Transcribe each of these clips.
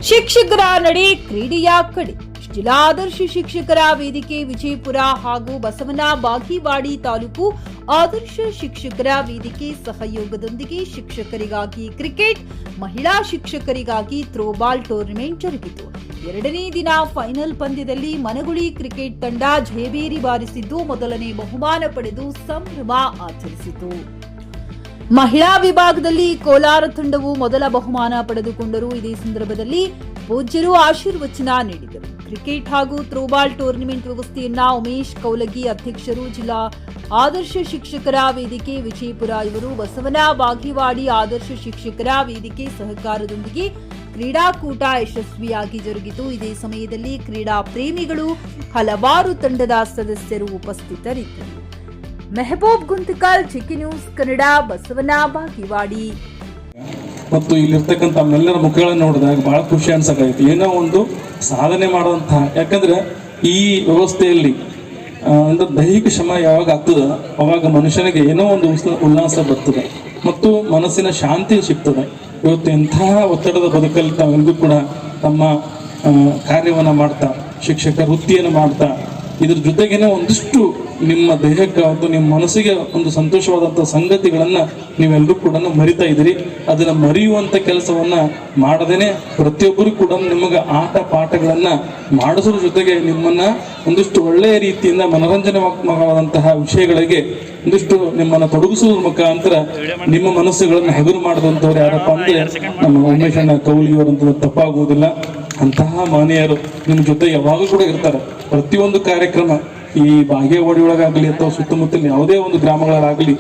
ಶಿಕ್ಷಕರ ನಡೆ ಕ್ರೀಡೆಯ ಕಡೆ. ಜಿಲ್ಲಾದರ್ಶ ಶಿಕ್ಷಕರ ವೇದಿಕೆ ವಿಜಯಪುರ ಹಾಗೂ ಬಸವನ ಬಾಗೇವಾಡಿ ತಾಲೂಕು ಆದರ್ಶ ಶಿಕ್ಷಕರ ವೇದಿಕೆ ಸಹಯೋಗದೊಂದಿಗೆ ಶಿಕ್ಷಕರಿಗಾಗಿ ಕ್ರಿಕೆಟ್, ಮಹಿಳಾ ಶಿಕ್ಷಕರಿಗಾಗಿ ಥ್ರೋಬಾಲ್ ಟೂರ್ನಿಮೆಂಟ್ ಜರುಗಿತು. ಎರಡನೇ ದಿನ ಫೈನಲ್ ಪಂದ್ಯದಲ್ಲಿ ಮನಗುಳಿ ಕ್ರಿಕೆಟ್ ತಂಡ ಜಯಭೇರಿ ಬಾರಿಸಿದ್ದು ಮೊದಲನೇ ಬಹುಮಾನ ಪಡೆದು ಸಂಭ್ರಮ ಆಚರಿಸಿತು. ಮಹಿಳಾ ವಿಭಾಗದಲ್ಲಿ ಕೋಲಾರ ತಂಡವು ಮೊದಲ ಬಹುಮಾನ ಪಡೆದುಕೊಂಡರು. ಇದೇ ಸಂದರ್ಭದಲ್ಲಿ ಪೂಜ್ಯರು ಆಶೀರ್ವಚನ ನೀಡಿದರು. ಕ್ರಿಕೆಟ್ ಹಾಗೂ ಥ್ರೋಬಾಲ್ ಟೂರ್ನಿಮೆಂಟ್ ವ್ಯವಸ್ಥೆಯನ್ನ ಉಮೇಶ್ ಕೌಲಗಿ ಅಧ್ಯಕ್ಷರು, ಜಿಲ್ಲಾ ಆದರ್ಶ ಶಿಕ್ಷಕರ ವೇದಿಕೆ ವಿಜಯಪುರ ಇವರು, ಬಸವನ ಬಾಗೇವಾಡಿ ಆದರ್ಶ ಶಿಕ್ಷಕರ ವೇದಿಕೆ ಸಹಕಾರದೊಂದಿಗೆ ಕ್ರೀಡಾಕೂಟ ಯಶಸ್ವಿಯಾಗಿ ಜರುಗಿತು. ಇದೇ ಸಮಯದಲ್ಲಿ ಕ್ರೀಡಾ ಪ್ರೇಮಿಗಳು, ಹಲವಾರು ತಂಡದ ಸದಸ್ಯರು ಉಪಸ್ಥಿತರಿದ್ದರು. ಮೆಹಬೂಬ್ ಗುಂತಕಲ್, ಚಿಕ್ಕಿ ನ್ಯೂಸ್ ಕನ್ನಡ, ಬಸವನ ಬಾಗೇವಾಡಿ. ಮತ್ತು ಇಲ್ಲಿರ್ತಕ್ಕಂಥ ನಮ್ಮೆಲ್ಲರ ಮುಖಗಳನ್ನು ನೋಡಿದಾಗ ಬಹಳ ಖುಷಿ ಅನ್ಸಕೈತಿ. ಏನೋ ಒಂದು ಸಾಧನೆ ಮಾಡುವಂತಹ, ಯಾಕಂದ್ರೆ ಈ ವ್ಯವಸ್ಥೆಯಲ್ಲಿ ಅಂದ್ರೆ ದೈಹಿಕ ಶ್ರಮ ಯಾವಾಗ ಆಗ್ತದ ಅವಾಗ ಮನುಷ್ಯನಿಗೆ ಏನೋ ಒಂದು ಉಲ್ಲಾಸ ಬರ್ತದೆ ಮತ್ತು ಮನಸ್ಸಿನ ಶಾಂತಿ ಸಿಗ್ತದೆ. ಇವತ್ತು ಎಂತಹ ಒತ್ತಡದ ಬದುಕಲ್ಲಿ ತಾವೆಲ್ಲರೂ ಕೂಡ ತಮ್ಮ ಕಾರ್ಯವನ್ನು ಮಾಡ್ತಾ, ಶಿಕ್ಷಕ ವೃತ್ತಿಯನ್ನು ಮಾಡ್ತಾ, ಇದ್ರ ಜೊತೆಗೇನೆ ಒಂದಿಷ್ಟು ನಿಮ್ಮ ದೇಹಕ್ಕೆ ಮತ್ತು ನಿಮ್ಮ ಮನಸ್ಸಿಗೆ ಒಂದು ಸಂತೋಷವಾದಂಥ ಸಂಗತಿಗಳನ್ನು ನೀವೆಲ್ಲರೂ ಕೂಡ ಮರಿತಾ ಇದ್ದೀರಿ. ಅದನ್ನು ಮರೆಯುವಂಥ ಕೆಲಸವನ್ನು ಮಾಡದೇನೆ ಪ್ರತಿಯೊಬ್ಬರು ಕೂಡ ನಿಮಗೆ ಆಟ ಪಾಠಗಳನ್ನು ಮಾಡಿಸೋದ್ರ ಜೊತೆಗೆ ನಿಮ್ಮನ್ನು ಒಂದಿಷ್ಟು ಒಳ್ಳೆಯ ರೀತಿಯಿಂದ ಮನೋರಂಜನೆವಾದಂತಹ ವಿಷಯಗಳಿಗೆ ಒಂದಿಷ್ಟು ನಿಮ್ಮನ್ನು ತೊಡಗಿಸೋದ್ರ ಮುಖಾಂತರ ನಿಮ್ಮ ಮನಸ್ಸುಗಳನ್ನು ಹಗುರು ಮಾಡಿದಂಥವ್ರು ಯಾರಪ್ಪ ಅಂದರೆ ನಮ್ಮ ಉಮೇಶಣ್ಣ ಕೌಲಿಯವರಂತ ತಪ್ಪಾಗುವುದಿಲ್ಲ. ಅಂತಹ ಮಾನ್ಯರು ನಿಮ್ಮ ಜೊತೆ ಯಾವಾಗಲೂ ಕೂಡ ಇರ್ತಾರೆ. ಪ್ರತಿಯೊಂದು ಕಾರ್ಯಕ್ರಮ ಈ ಬಾಗೇವಾಡಿ ಒಳಗಾಗಲಿ ಅಥವಾ ಸುತ್ತಮುತ್ತಲಿನ ಯಾವುದೇ ಒಂದು ಗ್ರಾಮಗಳಾಗಲಿ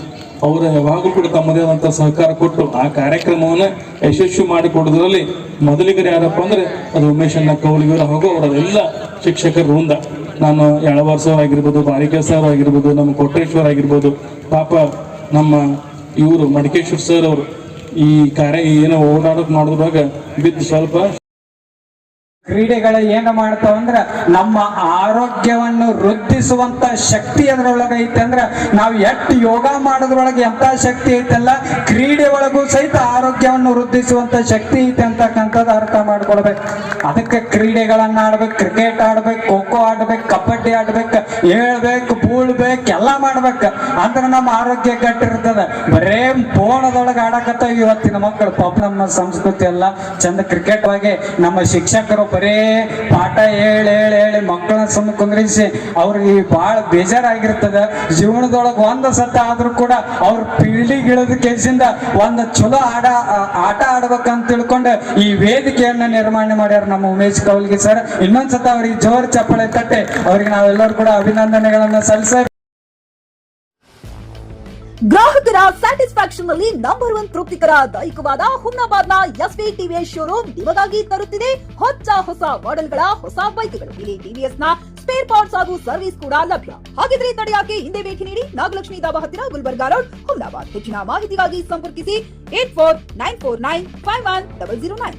ಅವರ ಯಾವಾಗಲೂ ಕೂಡ ತಮ್ಮದೇ ಆದಂಥ ಸಹಕಾರ ಕೊಟ್ಟು ಆ ಕಾರ್ಯಕ್ರಮವನ್ನು ಯಶಸ್ವಿ ಮಾಡಿಕೊಡೋದ್ರಲ್ಲಿ ಮೊದಲಿಗರು ಯಾರಪ್ಪ ಅಂದರೆ ಅದು ಉಮೇಶಣ್ಣ ಕೌಲಿಗರು ಹಾಗೂ ಅವರೆಲ್ಲ ಶಿಕ್ಷಕರ ವೃಂದ. ನಾನು ಯಳವಾರ್ ಸರ್ ಆಗಿರ್ಬೋದು, ಬಾರಿಕೆ ಸರ್ ಆಗಿರ್ಬೋದು, ನಮ್ಮ ಕೊಟ್ರೇಶ್ವರ್ ಆಗಿರ್ಬೋದು, ಪಾಪ ನಮ್ಮ ಇವರು ಮಡಿಕೇಶ್ವರ್ ಸರ್ ಅವರು ಈ ಕಾರ್ಯ ಏನೋ ಓಡಾಡೋಕೆ ಮಾಡಿದ್ರಾಗ ಬಿದ್ದು ಸ್ವಲ್ಪ ಕ್ರೀಡೆಗಳು ಏನು ಮಾಡ್ತಾವಂದ್ರ ನಮ್ಮ ಆರೋಗ್ಯವನ್ನು ವೃದ್ಧಿಸುವಂತ ಶಕ್ತಿ ಅದರೊಳಗೆ ಐತೆ. ಅಂದ್ರೆ ನಾವು ಎಷ್ಟು ಯೋಗ ಮಾಡೋದ್ರೊಳಗೆ ಎಂತ ಶಕ್ತಿ ಐತಲ್ಲ, ಕ್ರೀಡೆ ಒಳಗೂ ಸಹಿತ ಆರೋಗ್ಯವನ್ನು ವೃದ್ಧಿಸುವಂತ ಶಕ್ತಿ ಐತೆ ಅಂತಕ್ಕಂಥದ್ದು ಅರ್ಥ ಮಾಡ್ಕೊಳ್ಬೇಕು. ಅದಕ್ಕೆ ಕ್ರೀಡೆಗಳನ್ನ ಆಡ್ಬೇಕು, ಕ್ರಿಕೆಟ್ ಆಡ್ಬೇಕು, ಖೋ ಖೋ ಆಡ್ಬೇಕು, ಕಬಡ್ಡಿ ಆಡ್ಬೇಕು, ಹೇಳ್ಬೇಕು, ಬೂಳ್ಬೇಕು, ಎಲ್ಲ ಮಾಡ್ಬೇಕು. ಅಂದ್ರೆ ನಮ್ಮ ಆರೋಗ್ಯ ಗಟ್ಟಿರ್ತದೆ. ಬರೇ ಫೋನದೊಳಗೆ ಆಡಕತ್ತಾವ ಇವತ್ತಿನ ಮಕ್ಕಳು. ಪಾಪ ನಮ್ಮ ಸಂಸ್ಕೃತಿ ಎಲ್ಲ ಚಂದ. ಕ್ರಿಕೆಟ್ ಬಗ್ಗೆ ನಮ್ಮ ಶಿಕ್ಷಕರು ಬರೇ ಪಾಠ ಹೇಳಿ ಮಕ್ಕಳನ್ನ ಸುಮ್ಮನೆ ಕುಂದ್ರಿಸಿ ಅವ್ರಿಗೆ ಬಹಳ ಬೇಜಾರಾಗಿರ್ತದ. ಜೀವನದೊಳಗೆ ಒಂದು ಸತ ಆದ್ರೂ ಕೂಡ ಅವ್ರ ಫೀಲ್ಡಿಗೆ ಇಳಿದ ಕೇಸಿಂದ ಒಂದು ಚಲೋ ಆಟ ಆಡ್ಬೇಕಂತ ತಿಳ್ಕೊಂಡು ಈ ವೇದಿಕೆಯನ್ನ ನಿರ್ಮಾಣ ಮಾಡ್ಯಾರ ನಮ್ಮ ಉಮೇಶ್ ಕೌಲ್ಗಿ ಸರ್. ಇನ್ನೊಂದ್ಸತ ಅವ್ರಿಗೆ ಜೋರ್ ಚಪ್ಪಾಳೆ ತಟ್ಟೆ ಅವ್ರಿಗೆ ನಾವೆಲ್ಲರೂ ಕೂಡ ಅಭಿನಂದನೆಗಳನ್ನ ಸಲ್ಲಿಸ. ಗ್ರಾಹಕರ ಸ್ಯಾಟಿಸ್ಫ್ಯಾಕ್ಷನ್ ನಲ್ಲಿ ನಂಬರ್ 1 ತೃಪ್ತಿಕರ ದೈಹಿಕವಾದ ಹುಮ್ನಾಬಾದ್ನ ಎಸ್ವಿ ಟಿವಿಎಸ್ ಶೋರೂಮ್ ನಿಮಗಾಗಿ ತರುತ್ತಿದೆ ಹೊಸ ಮಾಡೆಲ್ಗಳ ಹೊಸ ಬೈಕ್ಗಳು. ಇಲ್ಲಿ ಟಿವಿಎಸ್ ನ ಸ್ಪೇರ್ ಪಾರ್ಟ್ಸ್ ಹಾಗೂ ಸರ್ವಿಸ್ ಕೂಡ ಲಭ್ಯ. ಹಾಗಿದ್ರೆ ತಡೆಯಾಕೆ ಹಿಂದೆ ಭೇಟಿ ನೀಡಿ. ನಾಗಲಕ್ಷ್ಮಿ ದಾಬಾ ಹತ್ತಿರ, ಗುಲ್ಬರ್ಗಾ ರೋಡ್, ಹುಮ್ನಾಬಾದ್. ಹೆಚ್ಚಿನ ಮಾಹಿತಿಗಾಗಿ ಸಂಪರ್ಕಿಸಿ 8494951009.